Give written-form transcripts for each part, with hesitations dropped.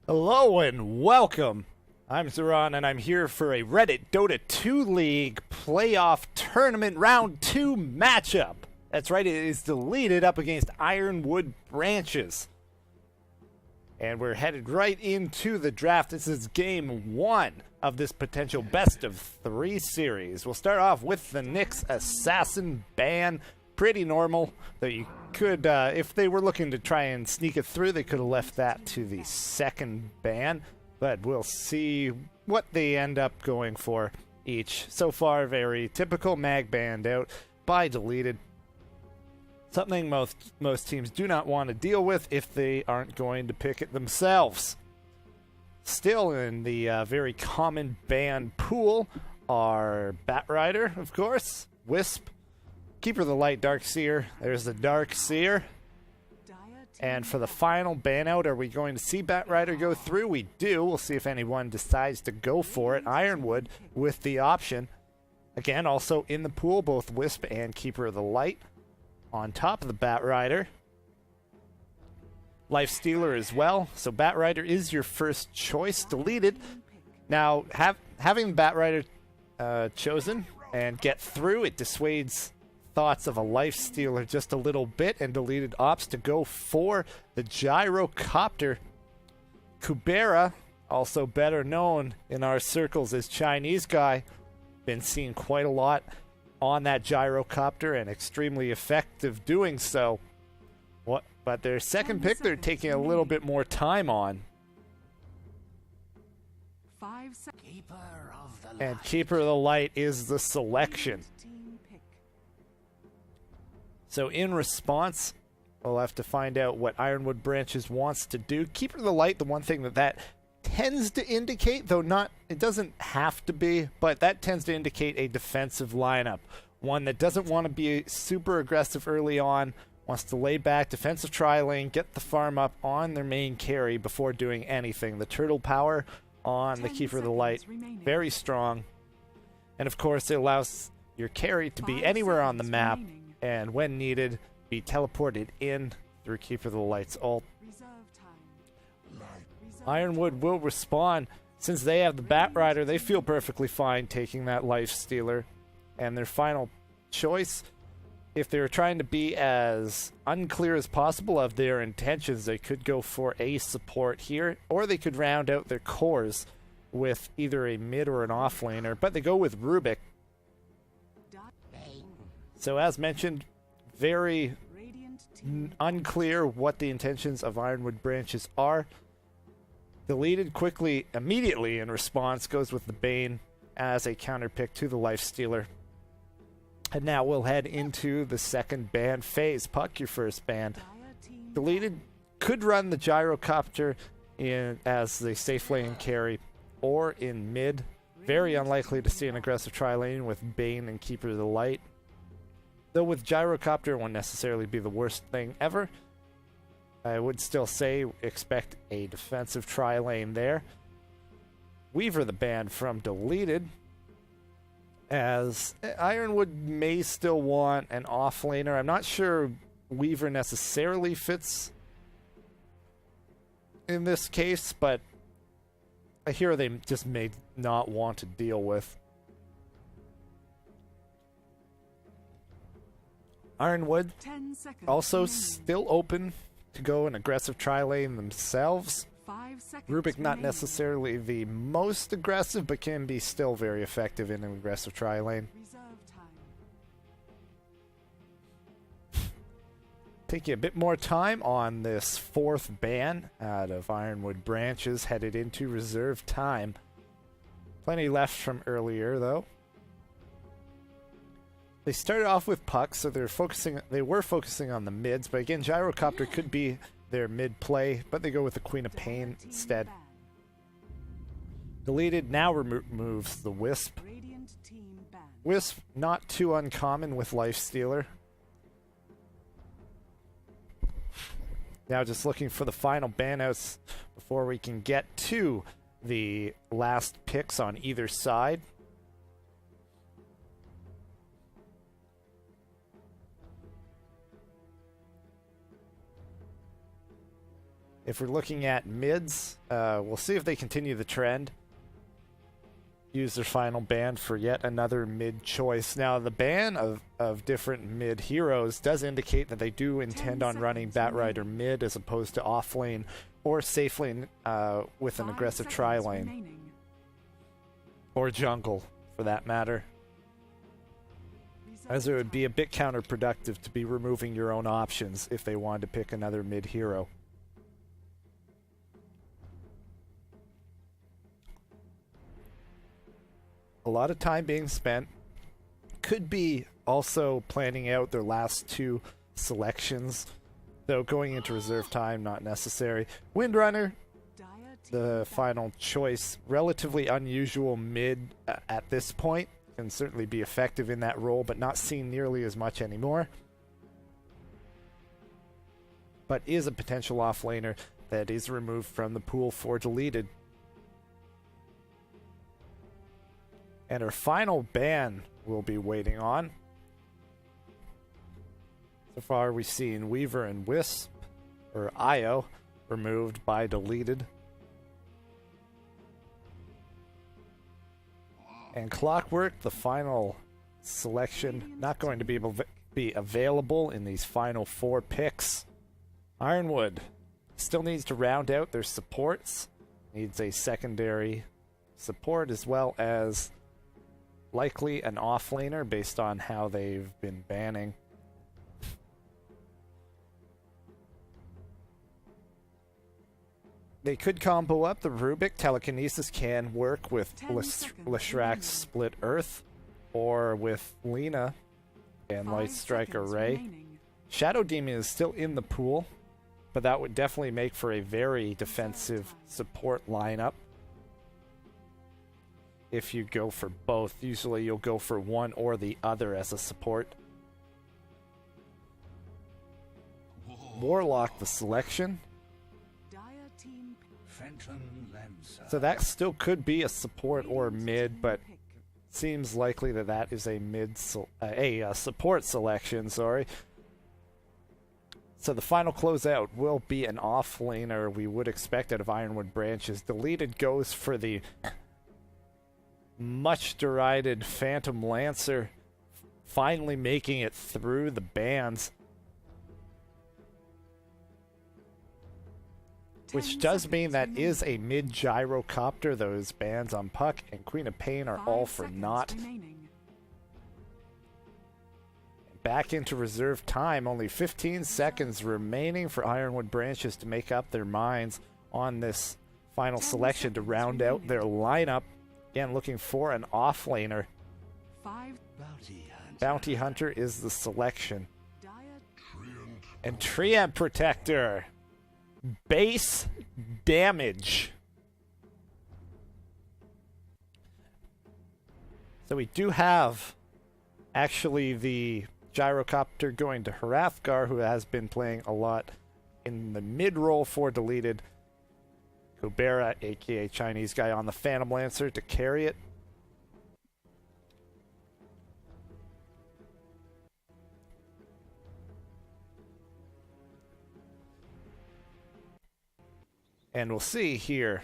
Hello and welcome. I'm Zeron and I'm here for a Reddit Dota 2 League Playoff Tournament Round 2 matchup. That's right, it is deleted up against Ironwood Branches. And we're headed right into the draft. This is game 1 of this potential best of 3 series. We'll start off with the Nyx Assassin ban. Pretty normal, though you could, if they were looking to try and sneak it through, they could have left that to the second ban. But we'll see what they end up going for each. So far, very typical. Mag banned out by deleted. Something most teams do not want to deal with if they aren't going to pick it themselves. Still in the very common ban pool are Batrider, of course, Wisp, Keeper of the Light, Darkseer. There's the Darkseer. And for the final ban out, are we going to see Batrider go through? We do. We'll see if anyone decides to go for it. Ironwood with the option. Again, also in the pool, both Wisp and Keeper of the Light. On top of the Batrider. Lifestealer as well. So Batrider is your first choice. Deleted. Now, having Batrider chosen and get through, it dissuades thoughts of a Lifestealer just a little bit, and deleted opts to go for the Gyrocopter. Kubera, also better known in our circles as Chinese guy, been seen quite a lot on that Gyrocopter and extremely effective doing so. But their second pick they're taking a little bit more time on. And Keeper of the Light is the selection. So in response, we'll have to find out what Ironwood Branches wants to do. Keeper of the Light, the one thing that tends to indicate, though not, it doesn't have to be, but that tends to indicate a defensive lineup. One that doesn't want to be super aggressive early on, wants to lay back, defensive tri-lane, get the farm up on their main carry before doing anything. The turtle power on the Keeper of the Light, very strong. And of course, it allows your carry to be anywhere on the map, and when needed, be teleported in through Keeper of the Light's ult. Ironwood will respond. Since they have the Batrider, they feel perfectly fine taking that Lifestealer. And their final choice, if they were trying to be as unclear as possible of their intentions, they could go for a support here, or they could round out their cores with either a mid or an offlaner, but they go with Rubik. So as mentioned, very unclear what the intentions of Ironwood Branches are. Deleted quickly, immediately in response, goes with the Bane as a counter pick to the Lifestealer. And now we'll head into the second ban phase. Puck, your first ban. Deleted could run the Gyrocopter in as the safe lane carry or in mid. Very unlikely to see an aggressive tri-lane with Bane and Keeper of the Light. Though with Gyrocopter, it won't necessarily be the worst thing ever. I would still say expect a defensive tri-lane there. Weaver the ban from deleted, as Ironwood may still want an offlaner. I'm not sure Weaver necessarily fits in this case, but I hear they just may not want to deal with. Ironwood also still open to go an aggressive tri-lane themselves. Rubik not necessarily the most aggressive, but can be still very effective in an aggressive tri-lane. Taking a bit more time on this fourth ban out of Ironwood Branches, headed into reserve time. Plenty left from earlier, though. They started off with Puck, so they were focusing on the mids, but again, Gyrocopter could be their mid play, but they go with the Queen of Pain instead. Deleted now removes the Wisp. Wisp, not too uncommon with Lifestealer. Now just looking for the final banouts before we can get to the last picks on either side. If we're looking at mids, we'll see if they continue the trend. Use their final ban for yet another mid choice. Now, the ban of different mid heroes does indicate that they do intend on running Batrider mid as opposed to off lane or safe lane with an aggressive tri lane. Or jungle, for that matter. As it would be a bit counterproductive to be removing your own options if they wanted to pick another mid hero. A lot of time being spent. Could be also planning out their last two selections, though going into reserve time, not necessary. Windrunner, the final choice. Relatively unusual mid at this point. Can certainly be effective in that role, but not seen nearly as much anymore. But is a potential offlaner that is removed from the pool for deleted. And our final ban we'll be waiting on. So far we've seen Weaver and Wisp, or Io, removed by deleted. And Clockwork, the final selection, not going to be able to be available in these final 4 picks. Ironwood still needs to round out their supports. Needs a secondary support as well as likely an offlaner based on how they've been banning. They could combo up the Rubik. Telekinesis can work with Leshrax's Split Earth or with Lina and Light Strike Array. Shadow Demon is still in the pool, but that would definitely make for a very defensive support lineup. If you go for both, usually you'll go for one or the other as a support. Warlock, the selection. So that still could be a support or mid, but seems likely that that is a support selection. Sorry. So the final closeout will be an offlaner. We would expect out of Ironwood Branches. Deleted goes for the much derided Phantom Lancer, finally making it through the bans. Which does mean that is a mid-gyrocopter. Those bans on Puck and Queen of Pain are all for naught. Back into reserve time. Only 15 seconds remaining for Ironwood Branches to make up their minds on this final selection to round out their lineup. Again, looking for an offlaner. Bounty Hunter is the selection. And Treant Protector. Base damage. So we do have actually the gyrocopter going to Hrathgar, who has been playing a lot in the mid role for deleted. Kubera, aka Chinese guy, on the Phantom Lancer to carry it. And we'll see here.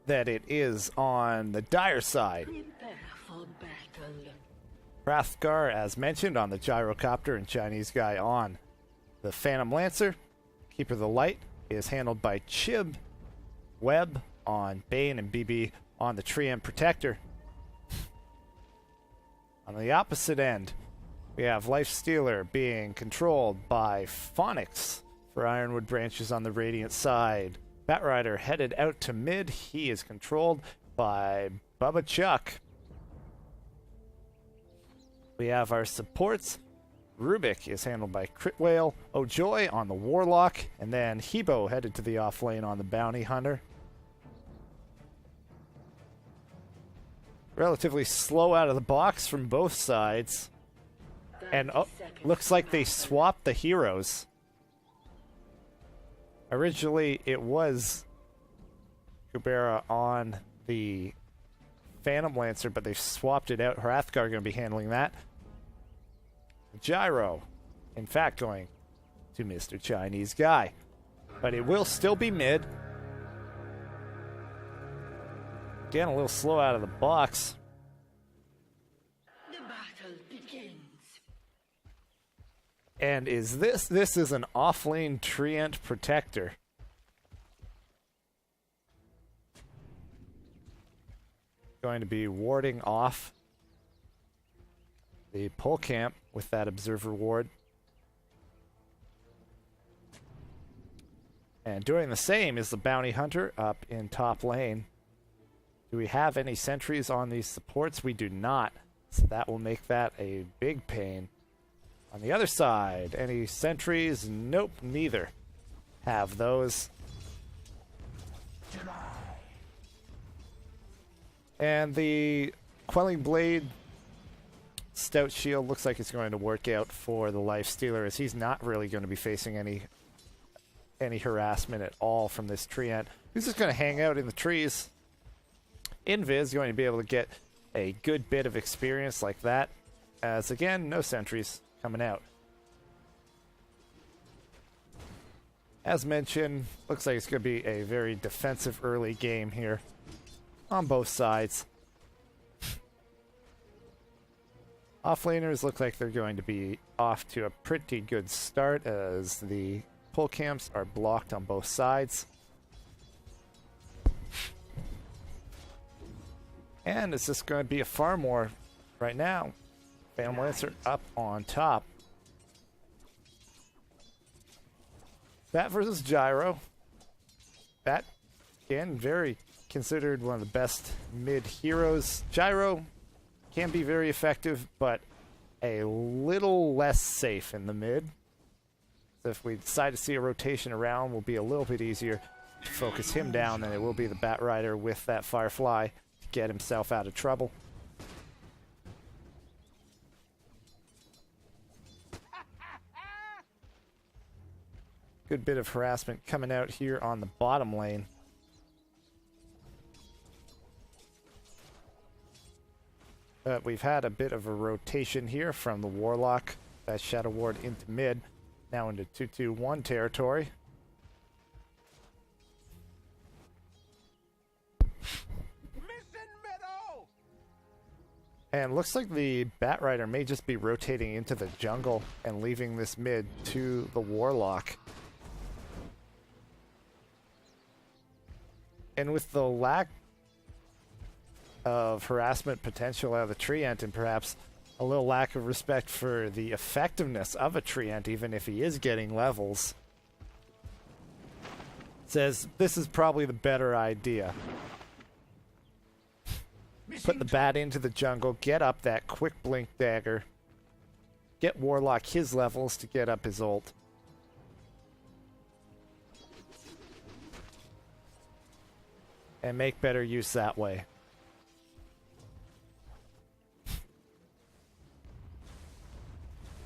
That it is on the dire side. Hrathgar, as mentioned, on the gyrocopter, and Chinese guy on the Phantom Lancer. Keeper of the Light is handled by Chib. Webb on Bane and BB on the Treant Protector. On the opposite end, we have Lifestealer being controlled by Phonics for Ironwood Branches on the Radiant side. Batrider headed out to mid. He is controlled by Bubba Chuck. We have our supports. Rubik is handled by Crit Whale. O'Joy on the Warlock. And then Hebo headed to the off lane on the Bounty Hunter. Relatively slow out of the box from both sides. And looks like they swapped the heroes. Originally, it was Kubera on the Phantom Lancer, but they've swapped it out. Hrathgar going to be handling that. Gyro. In fact, going to Mr. Chinese Guy. But it will still be mid. Getting a little slow out of the box. The battle begins. And is this is an offlane Treant Protector. Going to be warding off the pole camp with that observer ward. And doing the same is the bounty hunter up in top lane. Do we have any sentries on these supports? We do not. So that will make that a big pain. On the other side, any sentries? Nope, neither have those. And the Quelling Blade Stout Shield looks like it's going to work out for the Lifestealer, as he's not really going to be facing any harassment at all from this Treant. He's just going to hang out in the trees. Invis going to be able to get a good bit of experience like that, as again, no sentries coming out. As mentioned, looks like it's going to be a very defensive early game here on both sides. Offlaners look like they're going to be off to a pretty good start, as the pull camps are blocked on both sides. And it's just going to be a far more right now. Phantom Lancer up on top. Bat versus Gyro. Bat, again, very considered one of the best mid heroes. Gyro can be very effective, but a little less safe in the mid. So if we decide to see a rotation around, will be a little bit easier to focus him down than it will be the Bat Rider with that Firefly to get himself out of trouble. Good bit of harassment coming out here on the bottom lane. But we've had a bit of a rotation here from the Warlock, that Shadow Ward into mid, now into 2-2-1 territory. And looks like the Bat Rider may just be rotating into the jungle and leaving this mid to the Warlock. And with the lack of harassment potential out of the Treant, and perhaps a little lack of respect for the effectiveness of a Treant, even if he is getting levels, says this is probably the better idea. Put the Bat into the jungle, get up that quick blink dagger, get Warlock his levels to get up his ult. And make better use that way.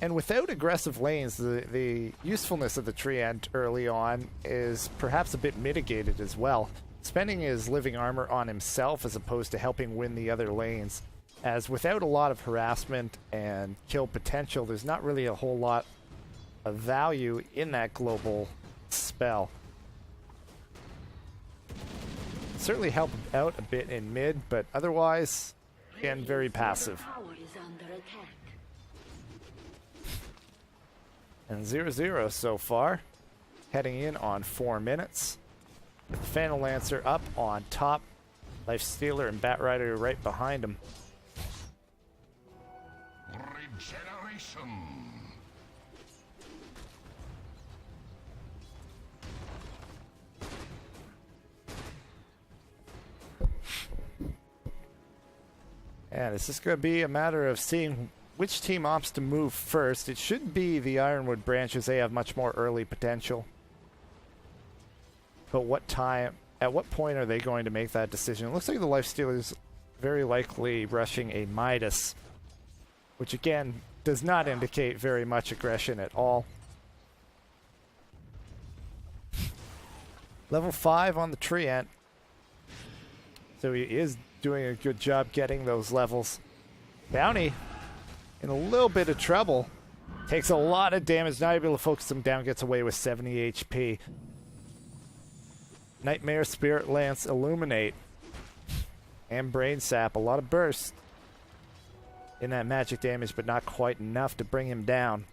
And without aggressive lanes, the usefulness of the Treant early on is perhaps a bit mitigated as well. Spending his living armor on himself as opposed to helping win the other lanes. As without a lot of harassment and kill potential, there's not really a whole lot of value in that global spell. Certainly help out a bit in mid, but otherwise, again, very passive. And 0-0 so far, heading in on 4 minutes. With the Phantom Lancer up on top, Lifestealer and Bat Rider right behind him. Regeneration. And it's just going to be a matter of seeing which team opts to move first. It should be the Ironwood Branches. They have much more early potential. But at what point are they going to make that decision? It looks like the Lifestealer's very likely rushing a Midas, which again does not indicate very much aggression at all. Level 5 on the Treant. So he is doing a good job getting those levels. Bounty in a little bit of trouble. Takes a lot of damage, not able to focus him down, gets away with 70 HP. Nightmare, Spirit Lance, Illuminate, and Brain Sap. A lot of burst in that magic damage, but not quite enough to bring him down.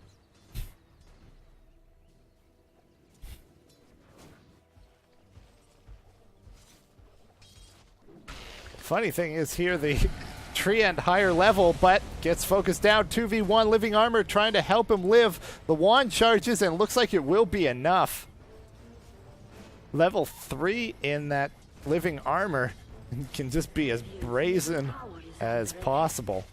Funny thing is here, the Treant higher level, but gets focused down. 2v1 living armor trying to help him live. The wand charges and looks like it will be enough. Level 3 in that living armor can just be as brazen as possible.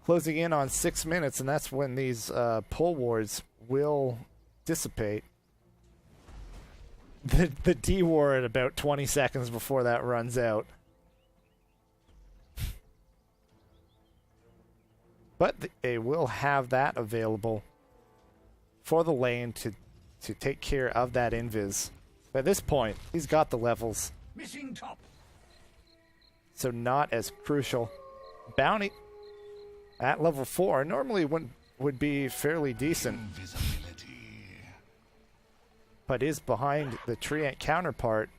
Closing in on 6 minutes, and that's when these pull wards will dissipate. The D war at about 20 seconds before that runs out. But they will have that available for the lane to take care of that invis. But at this point, he's got the levels. Missing top. So not as crucial. Bounty at level 4 normally would be fairly decent. But is behind the Treant counterpart.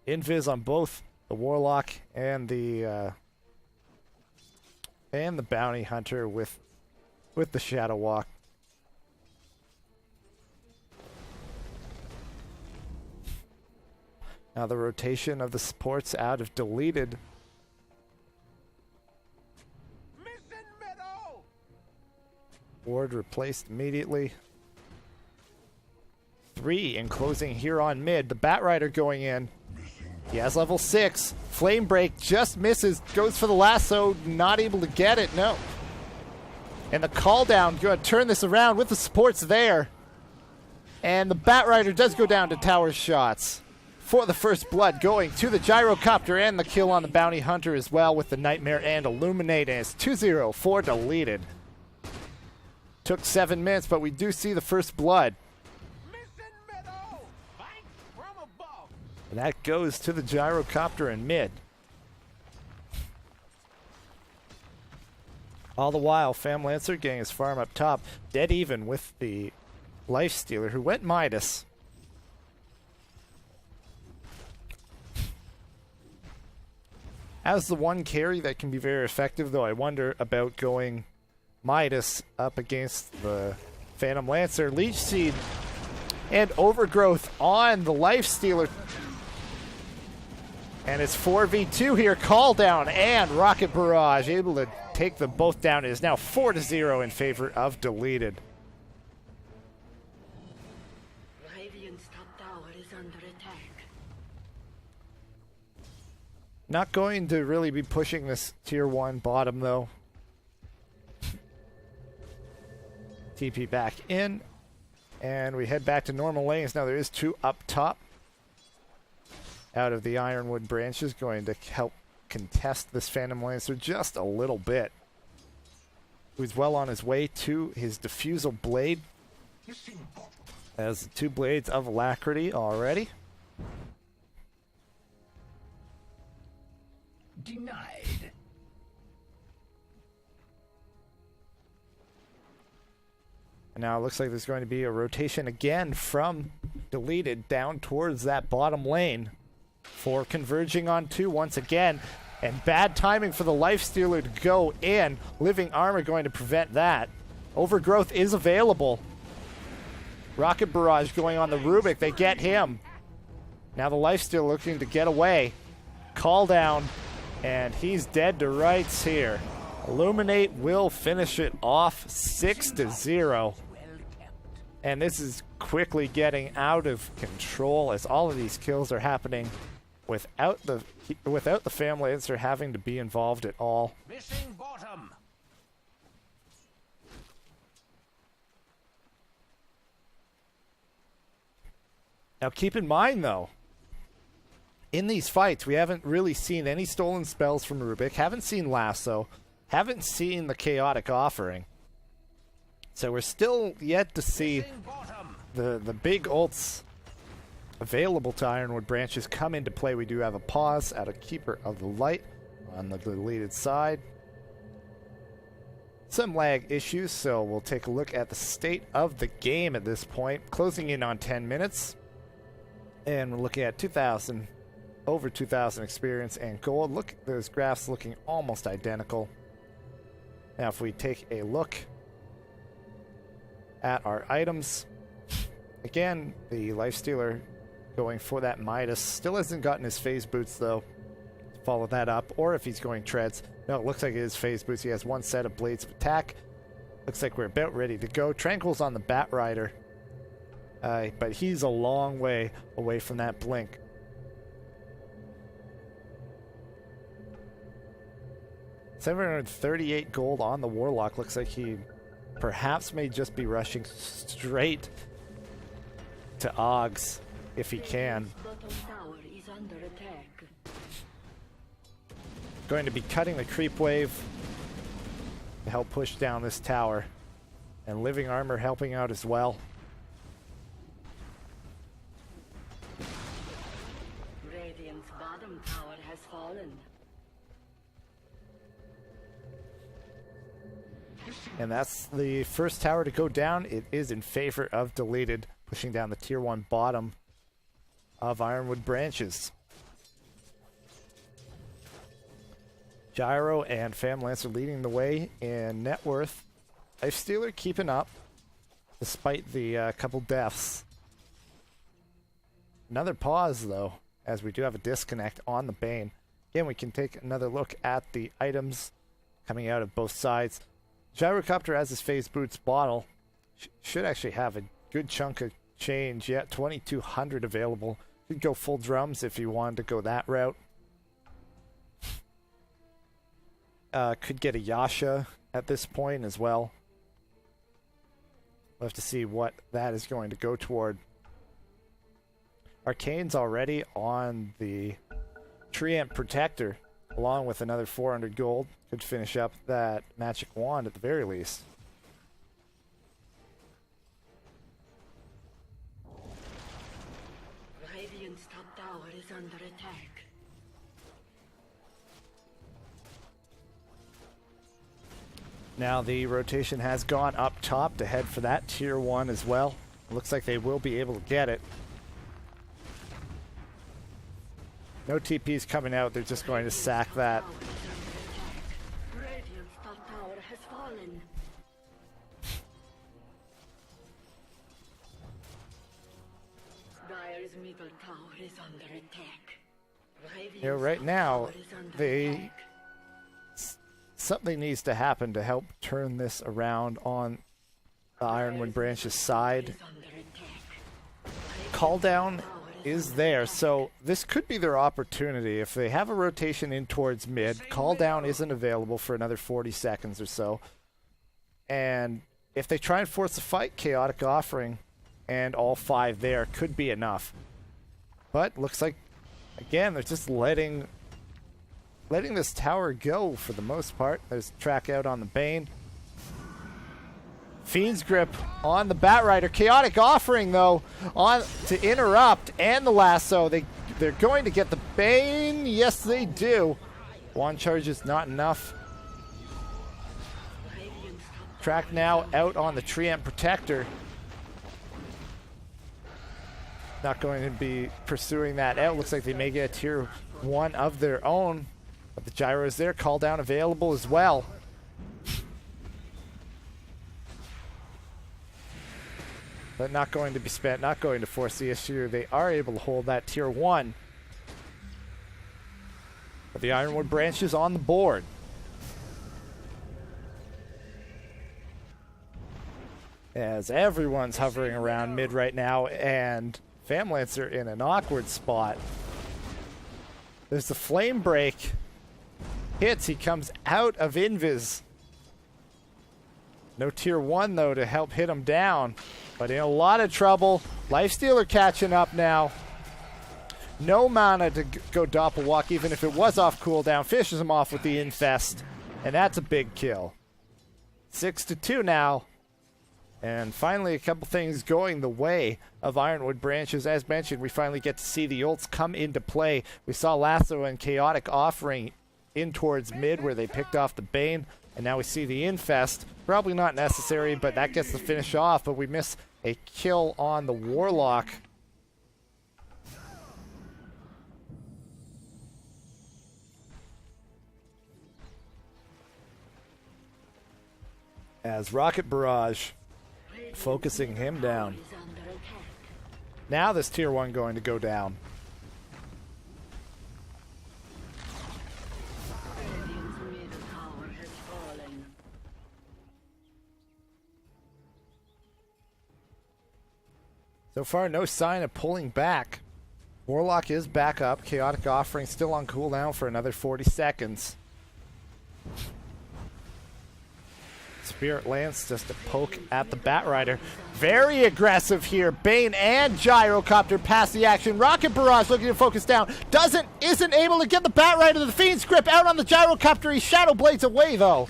Invis on both the Warlock and the Bounty Hunter with the Shadow Walk. Now the rotation of the supports out of deleted. Ward replaced immediately. 3 enclosing here on mid. The Batrider going in. He has level 6. Flame Break just misses. Goes for the lasso. Not able to get it. No. And the call down. Going to turn this around with the supports there. And the Batrider does go down to tower shots. For the first blood going to the Gyrocopter and the kill on the Bounty Hunter as well with the Nightmare and Illuminate. And it's 2-0 for deleted. Took 7 minutes, but we do see the first blood. And that goes to the Gyrocopter in mid. All the while, Fam Lancer getting his farm up top. Dead even with the Lifestealer who went Midas. As the one carry that can be very effective, though I wonder about going Midas up against the Phantom Lancer. Leech Seed and Overgrowth on the Lifestealer. And it's 4v2 here. Call down and Rocket Barrage able to take them both down. It is now 4-0 in favor of deleted. Radiant's top tower is under attack. Not going to really be pushing this tier 1 bottom though. TP back in. And we head back to normal lanes. Now there is 2 up top. Out of the Ironwood Branches, going to help contest this Phantom Lancer just a little bit. Who's well on his way to his Diffusal Blade. Has 2 blades of Alacrity already. Denied. And now it looks like there's going to be a rotation again from deleted down towards that bottom lane. 4 converging on 2 once again. And bad timing for the Lifestealer to go in. Living Armor going to prevent that. Overgrowth is available. Rocket Barrage going on the Rubik. They get him. Now the Lifestealer looking to get away. Call down. And he's dead to rights here. Illuminate will finish it off 6-0. And this is quickly getting out of control as all of these kills are happening without the Fam Lancer having to be involved at all. Missing bottom. Now keep in mind though, in these fights we haven't really seen any stolen spells from Rubik, haven't seen Lasso, haven't seen the Chaotic Offering. So we're still yet to see the big ults available to Ironwood Branches come into play. We do have a pause at a Keeper of the Light on the deleted side. Some lag issues, so we'll take a look at the state of the game at this point. Closing in on 10 minutes. And we're looking at 2,000, over 2,000 experience and gold. Look, those graphs looking almost identical. Now if we take a look at our items, again, the Lifestealer going for that Midas. Still hasn't gotten his phase boots though. Follow that up, or if he's going treads. No, it looks like it is phase boots. He has one set of blades of attack. Looks like we're about ready to go. Tranquil's on the Bat Rider, but he's a long way away from that blink. $738 gold on the Warlock. Looks like he perhaps may just be rushing straight to Oggs if he can. Bottom tower is under attack. Going to be cutting the creep wave to help push down this tower, and living armor helping out as well. Radiant's bottom tower has fallen. And that's the first tower to go down. It is in favor of deleted, pushing down the tier 1 bottom of Ironwood Branches. Gyro and Famlancer leading the way in net worth. Lifestealer keeping up despite the couple deaths. Another pause though, as we do have a disconnect on the Bane. Again, we can take another look at the items coming out of both sides. Gyrocopter has his phase boots bottle. Should actually have a good chunk of change yet. 2,200 available. Could go full drums if you wanted to go that route. Could get a Yasha at this point as well. We'll have to see what that is going to go toward. Arcane's already on the Treant Protector, along with another 400 gold. Could finish up that Magic Wand at the very least. Radiant's top tower is under attack. Now the rotation has gone up top to head for that tier 1 as well. It looks like they will be able to get it. No TPs coming out, they're just going to sack that. Radiant's top tower has fallen. Dire's middle tower is under attack. Radiant's You know, right top now, tower is under they attack. something needs to happen to help turn this around on the Ironwood Branches side. Is under attack. Call down is there, so this could be their opportunity. If they have a rotation in towards mid, call down isn't available for another 40 seconds or so. And if they try and force a fight, Chaotic Offering and all 5 there could be enough. But looks like, again, they're just letting this tower go for the most part. There's a track out on the Bane. Fiend's Grip on the Bat Rider. Chaotic Offering, though, on to interrupt, and the lasso. They're going to get the Bane. Yes, they do. Wand charge is not enough. Track now out on the Treant Protector. Not going to be pursuing that out. Looks like they may get a tier 1 of their own. But the gyro is there. Call down available as well. But not going to be spent, not going to force the issue. They are able to hold that tier 1. But the Ironwood Branches on the board. As everyone's hovering around mid right now, and Famlancer in an awkward spot. There's the flame break. Hits, he comes out of invis. No tier 1 though to help hit him down. But in a lot of trouble. Lifestealer catching up now. No mana to go Doppelwalk, even if it was off cooldown. Fishes him off with the Infest. And that's a big kill. 6-2 now. And finally, a couple things going the way of Ironwood Branches. As mentioned, we finally get to see the ults come into play. We saw Lasso and Chaotic Offering in towards mid where they picked off the Bane. And now we see the Infest. Probably not necessary, but that gets the finish off. But we miss a kill on the Warlock. As Rocket Barrage focusing him down. Now this tier 1 going to go down. So far, no sign of pulling back. Warlock is back up. Chaotic Offering still on cooldown for another 40 seconds. Spirit Lance just a poke at the Batrider. Very aggressive here. Bane and Gyrocopter pass the action. Rocket Barrage looking to focus down. Isn't able to get the Batrider. The Fiend's Grip out on the Gyrocopter. He Shadow Blades away though.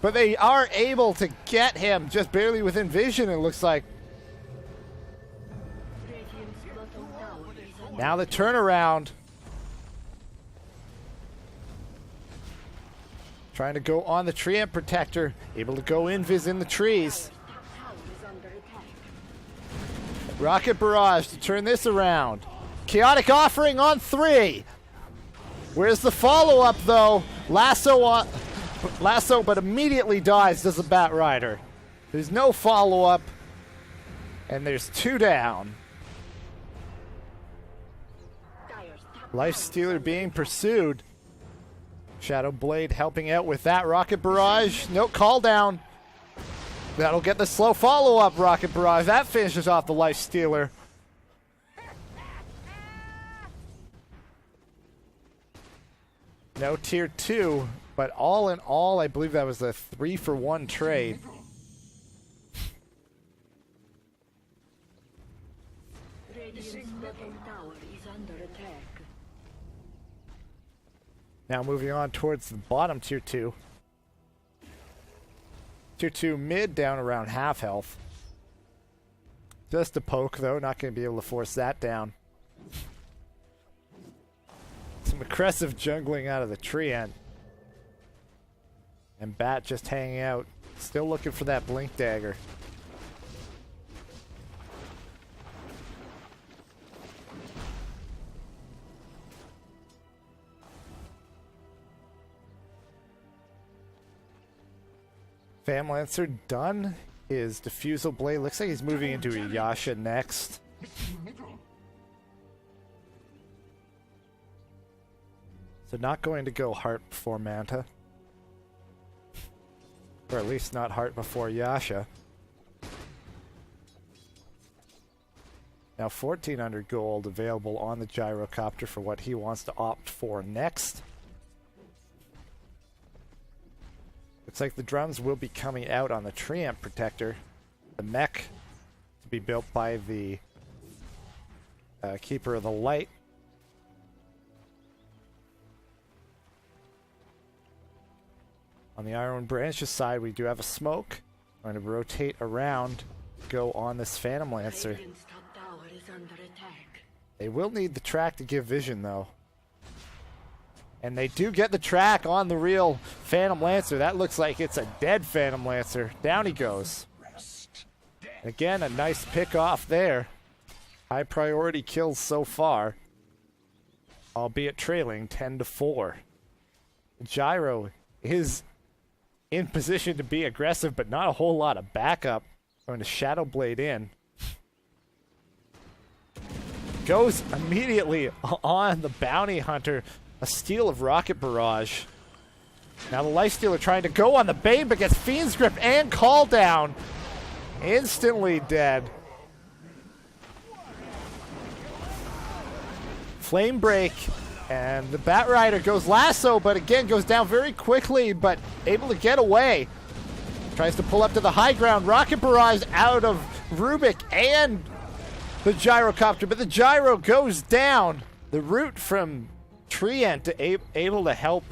But they are able to get him just barely within vision, it looks like. Now the turnaround. Trying to go on the Treant Protector. Able to go invis in the trees. Rocket Barrage to turn this around. Chaotic Offering on 3. Where's the follow-up though? Lasso, but immediately dies, does the Batrider. There's no follow-up. And there's 2 down. Lifestealer being pursued. Shadow Blade helping out with that. Rocket Barrage. No call down. That'll get the slow follow-up. Rocket Barrage. That finishes off the Lifestealer. No tier 2. But all in all, I believe that was a 3-for-1 trade. Now moving on towards the bottom tier 2. Tier 2 mid down around half health. Just a poke though, not going to be able to force that down. Some aggressive jungling out of the Treant. And Bat just hanging out, still looking for that Blink Dagger. Famlancer done his Diffusal Blade. Looks like he's moving into a Yasha next. So not going to go Heart before Manta. Or at least not Heart before Yasha. Now 1400 gold available on the Gyrocopter for what he wants to opt for next. Looks like the drums will be coming out on the Treant Protector. The mech to be built by the Keeper of the Light. On the Ironwood Branches side, we do have a smoke. I'm going to rotate around, go on this Phantom Lancer. They will need the track to give vision, though. And they do get the track on the real Phantom Lancer. That looks like it's a dead Phantom Lancer. Down he goes. Again, a nice pick off there. High priority kills so far. Albeit trailing 10-4. Gyro is in position to be aggressive, but not a whole lot of backup. Going to Shadow Blade in. Goes immediately on the Bounty Hunter. A steal of Rocket Barrage. Now the Lifestealer trying to go on the Bane, but gets Fiend's Grip and Call Down. Instantly dead. Flame Break. And the Batrider goes Lasso, but again goes down very quickly, but able to get away. Tries to pull up to the high ground. Rocket Barrage out of Rubik and the Gyrocopter, but the Gyro goes down. The root from Treant able to help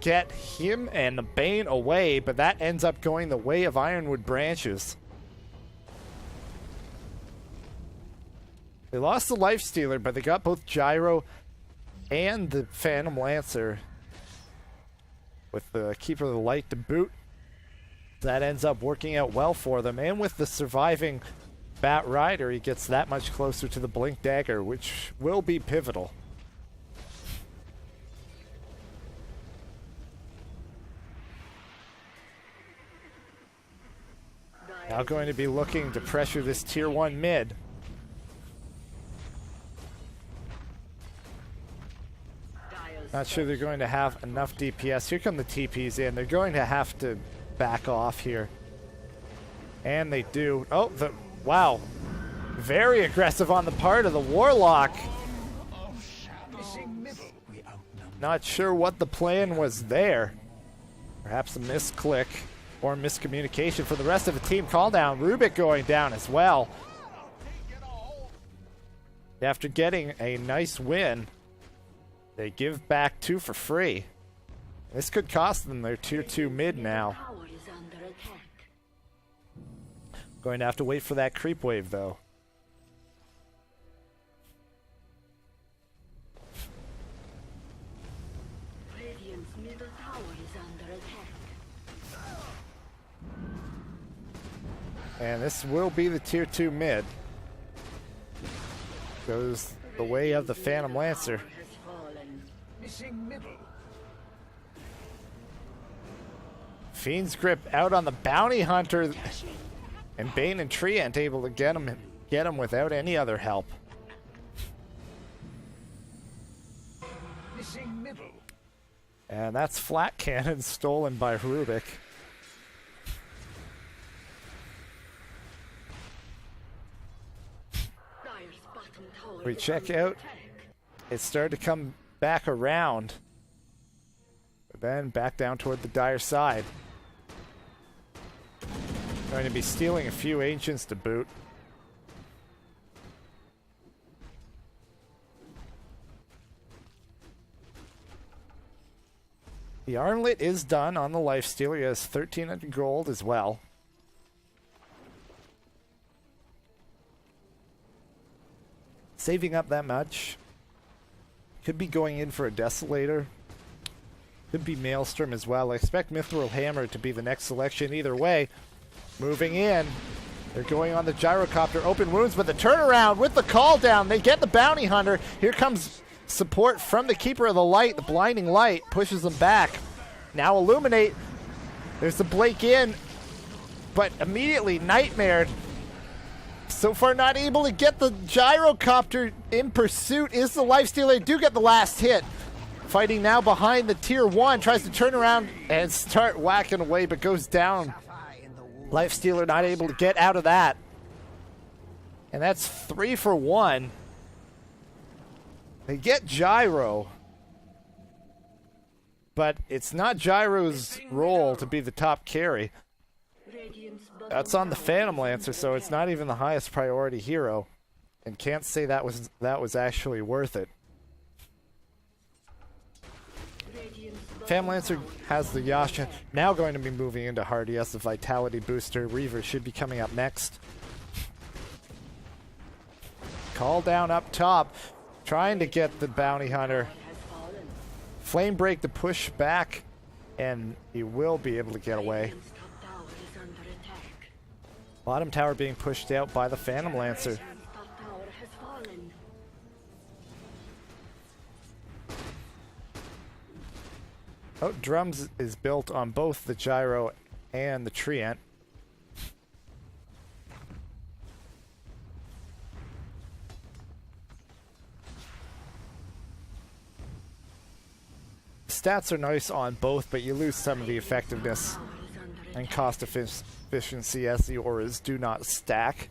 get him and the Bane away, but that ends up going the way of Ironwood Branches. They lost the Lifestealer, but they got both Gyro and the Phantom Lancer with the Keeper of the Light to boot. That ends up working out well for them, and with the surviving Bat Rider, he gets that much closer to the Blink Dagger, which will be pivotal. Now going to be looking to pressure this tier 1 mid. Not sure they're going to have enough DPS. Here come the TPs in. They're going to have to back off here. And they do. Oh, wow. Very aggressive on the part of the Warlock. Not sure what the plan was there. Perhaps a misclick or miscommunication for the rest of the team. Call down. Rubik going down as well. After getting a nice win, they give back 2 for free. This could cost them their tier 2 mid now. Going to have to wait for that creep wave though. Radiant's middle tower is under attack. And this will be the tier 2 mid. Goes the way of the Phantom Lancer. Missing middle. Fiend's Grip out on the Bounty Hunter, and Bane and Treant able to get him without any other help. Missing middle. And that's Flat Cannon stolen by Rubik. Dire's bottom tower We is check under out. attack. It started to come back around, but then back down toward the Dire side. Going to be stealing a few Ancients to boot. The Armlet is done on the Lifestealer. He has 1,300 gold as well. Saving up that much. Could be going in for a Desolator. Could be Maelstrom as well. I expect Mithril Hammer to be the next selection either way. Moving in. They're going on the Gyrocopter. Open wounds, but the turnaround with the call down. They get the Bounty Hunter. Here comes support from the Keeper of the Light. The Blinding Light pushes them back. Now Illuminate. There's the Blake in, but immediately nightmared. So far not able to get the Gyrocopter. In pursuit is the Lifestealer. They do get the last hit. Fighting now behind the tier 1. Tries to turn around and start whacking away, but goes down. Lifestealer not able to get out of that. And that's 3 for 1. They get Gyro. But it's not Gyro's role to be the top carry. Radiant's bottom That's on the tower Phantom is Lancer, under so it's attack. not even the highest priority hero. And can't say that was actually worth it. Radiant's bottom Phantom Lancer tower has the Yasha. Now going to be moving into Hardy as the Vitality booster. Reaver should be coming up next. Call down up top. Trying to get the Bounty Hunter. has fallen. Flame Break to push back. And he will be able to get away. Radiant's top tower is under attack. Bottom tower being pushed out by the Phantom Lancer. Radiant's top tower has fallen. Oh, Drums is built on both the Gyro and the Treant. Stats are nice on both, but you lose some of the effectiveness Tower is under attack. and cost efficiency as the auras do not stack.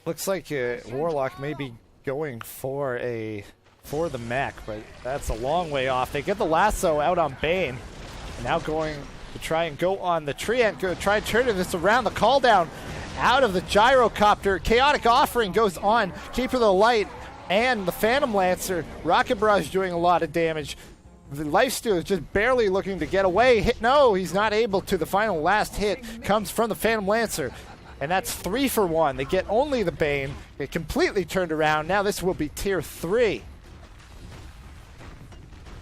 Looks like Warlock may be going for the mech, but that's a long way off. They get the lasso out on Bane. Now going to try and go on the Treant, try and turn this around. The call down out of the gyrocopter. Chaotic Offering goes on. Keeper of the Light and the Phantom Lancer. Rocket Barrage doing a lot of damage. The Lifesteal is just barely looking to get away. No, he's not able to. The final last hit comes from the Phantom Lancer. And that's 3 for 1. They get only the Bane. It completely turned around. Now this will be tier 3.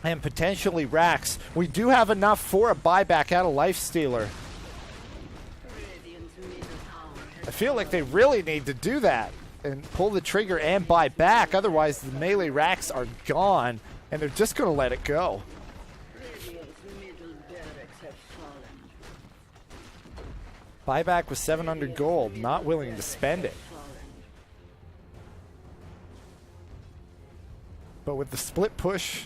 And potentially Rax. We do have enough for a buyback out of Lifestealer. I feel like they really need to do that and pull the trigger and buy back. Otherwise, the melee Rax are gone. And they're just going to let it go. Buyback was 700 gold. Not willing to spend it. But with the split push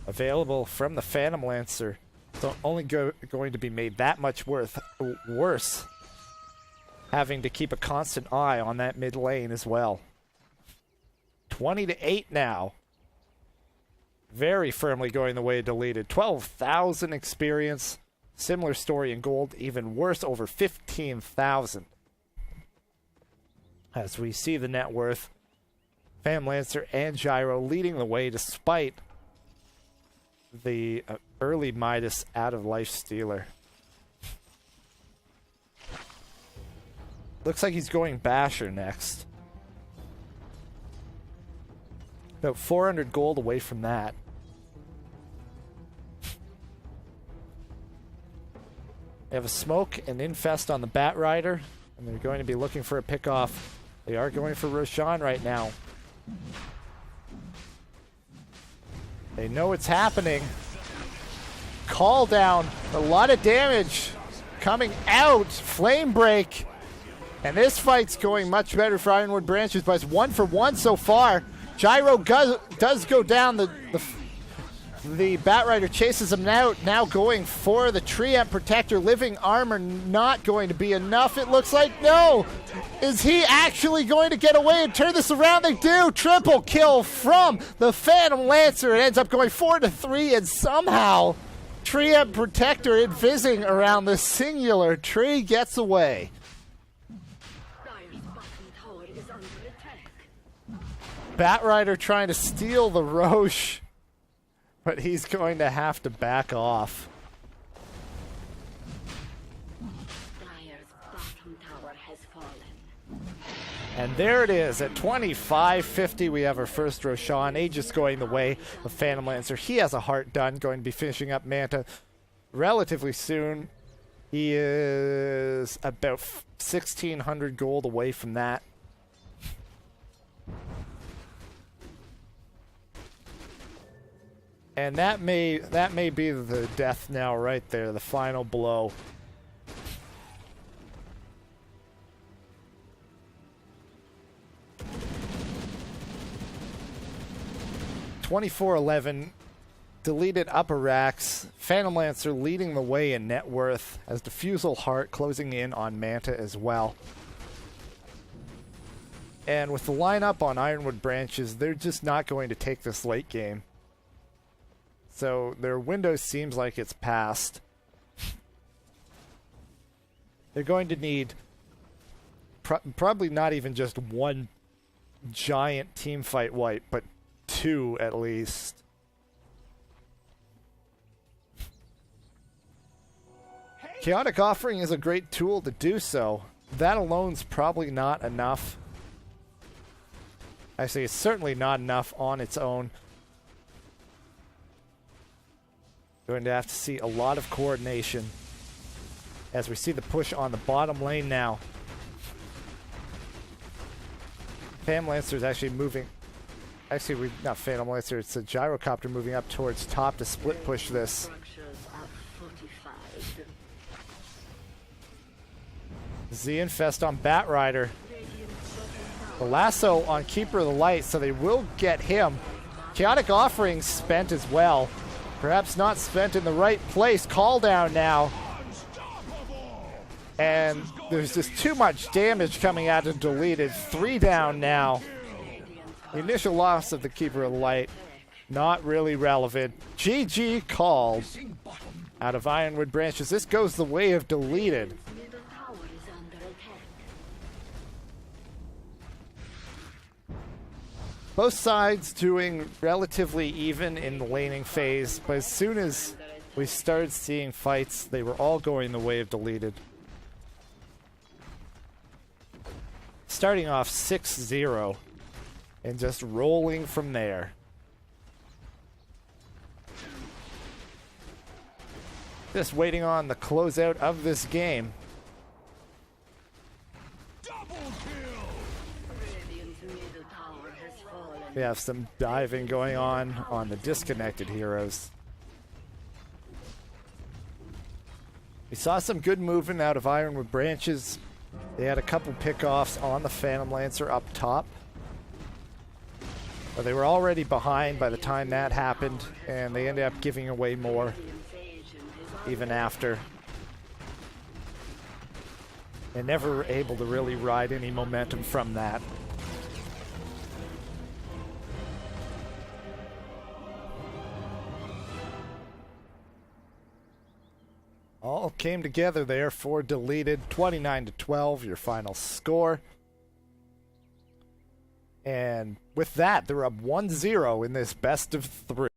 available from the Phantom Lancer, it's only going to be made that much worse. Having to keep a constant eye on that mid lane as well. 20-8 now. Very firmly going the way of deleted. 12,000 experience. Similar story in gold. Even worse, over 15,000. As we see the net worth. Phantom Lancer and Gyro leading the way despite the early Midas out of Lifestealer. Looks like he's going Basher next. About 400 gold away from that. They have a smoke and infest on the Bat Rider, and they're going to be looking for a pickoff. They are going for Roshan right now. They know it's happening. Call down, a lot of damage coming out. Flame break. And this fight's going much better for Ironwood Branches, but it's 1 for 1 so far. Gyro does go down. The Bat Rider chases him out. Now going for the Treant Protector. Living armor not going to be enough, it looks like. No! Is he actually going to get away and turn this around? They do! Triple kill from the Phantom Lancer. It ends up going 4-3, and somehow Treant Protector advising around the singular tree gets away. Bat Rider trying to steal the Roche, but he's going to have to back off. And there it is. At 25.50, we have our first Roshan. Aegis going the way of Phantom Lancer. He has a heart done, going to be finishing up Manta relatively soon. He is about 1,600 gold away from that. And that may be the death knell right there, the final blow. $24.11, deleted upper racks. Phantom Lancer leading the way in net worth as Diffusal Heart closing in on Manta as well. And with the lineup on Ironwood Branches, they're just not going to take this late game. So their window seems like it's passed. They're going to need probably not even just one giant team fight wipe, but 2 at least. Chaotic Offering is a great tool to do so. That alone's probably not enough. Actually, it's certainly not enough on its own. Going to have to see a lot of coordination as we see the push on the bottom lane now. Phantom Lancer is actually moving. Actually, not Phantom Lancer, it's a gyrocopter moving up towards top to split push this. Z-Infest on Bat Rider. The lasso on Keeper of the Light, so they will get him. Chaotic Offering spent as well. Perhaps not spent in the right place. Call down now. And there's just too much damage coming out of deleted. 3 down now. The initial loss of the Keeper of the Light, not really relevant. GG called. out of Ironwood Branches. This goes the way of deleted. Middle tower is under attack. Both sides doing relatively even in the laning phase, but as soon as we started seeing fights, they were all going the way of deleted. Starting off 6-0 and just rolling from there. Just waiting on the closeout of this game. Radiant's middle tower has fallen. We have some diving going on the disconnected heroes. We saw some good movement out of Ironwood Branches. They had a couple pickoffs on the Phantom Lancer up top. But they were already behind by the time that happened, and they ended up giving away more Radiant's agent is even after. And never were able to really ride any momentum from that. All came together there for deleted. 29-12, your final score. And with that, they're up 1-0 in this best of 3.